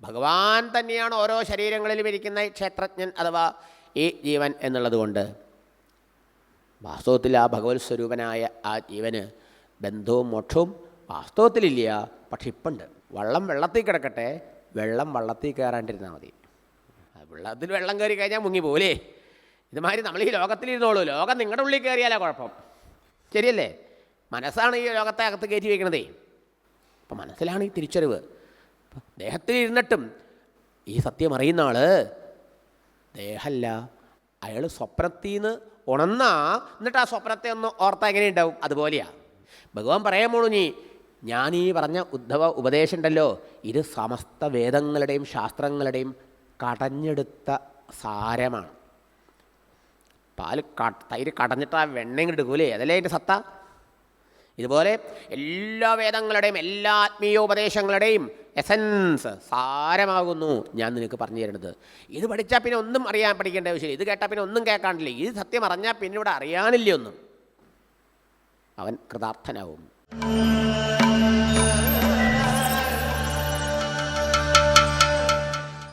ഭഗവാൻ തന്നെയാണ് ഓരോ ശരീരങ്ങളിലും ഇരിക്കുന്ന ക്ഷേത്രജ്ഞൻ അഥവാ ഈ ജീവൻ എന്നുള്ളത് കൊണ്ട് വാസ്തവത്തിൽ ആ ഭഗവത് സ്വരൂപനായ ആ ജീവന് ബന്ധവും മോക്ഷവും വാസ്തവത്തിലില്ല. പക്ഷെ ഇപ്പുണ്ട്. വെള്ളത്തിൽ കിടക്കട്ടെ, വെള്ളം വള്ളത്തിൽ കയറാണ്ടിരുന്നാൽ മതി. വെള്ളത്തിൽ വെള്ളം കയറി കഴിഞ്ഞാൽ മുങ്ങി പോലെ. ഇതുമാതിരി നമ്മൾ ഈ ലോകത്തിലിരുന്നോളൂ. ലോകം നിങ്ങളുടെ ഉള്ളിൽ കയറിയാലോ കുഴപ്പം. ശരിയല്ലേ? മനസ്സാണ് ഈ ലോകത്തെ അകത്ത് കയറ്റി വയ്ക്കണതേ. അപ്പം മനസ്സിലാണ് ഈ തിരിച്ചറിവ്. ദേഹത്തിലിരുന്നിട്ടും ഈ സത്യം അറിയുന്ന ആൾ ദേഹമല്ല, അയാൾ സ്വപ്നത്തിൽ നിന്ന് ഉണർന്നാ എന്നിട്ട് ആ സ്വപ്നത്തെ ഒന്ന് ഓർത്താൽ എങ്ങനെ ഉണ്ടാവും? അതുപോലെയാണ് ഭഗവാൻ പറയാൻ പോണു. ഞാൻ ഈ പറഞ്ഞ ഉദ്ധവ ഉപദേശം ഉണ്ടല്ലോ, ഇത് സമസ്ത വേദങ്ങളുടെയും ശാസ്ത്രങ്ങളുടെയും കടഞ്ഞെടുത്ത സാരമാണ്. തൈര് കടഞ്ഞിട്ട് ആ വെണ്ണയും എടുക്കൂലേ, അതല്ലേ അതിൻ്റെ സത്ത. ഇതുപോലെ എല്ലാ വേദങ്ങളുടെയും എല്ലാ ആത്മീയോപദേശങ്ങളുടെയും എസൻസ് സാരമാകുന്നു ഞാൻ നിനക്ക് പറഞ്ഞു തരുന്നത്. ഇത് പഠിച്ചാൽ പിന്നെ ഒന്നും പഠിക്കേണ്ട ആവശ്യമില്ല. ഇത് കേട്ടാൽ പിന്നെ ഒന്നും കേൾക്കാണ്ടില്ല. ഇത് സത്യം അറിഞ്ഞാൽ പിന്നെ ഇവിടെ അറിയാനില്ല ഒന്നും. അവൻ കൃതാർത്ഥനാവും.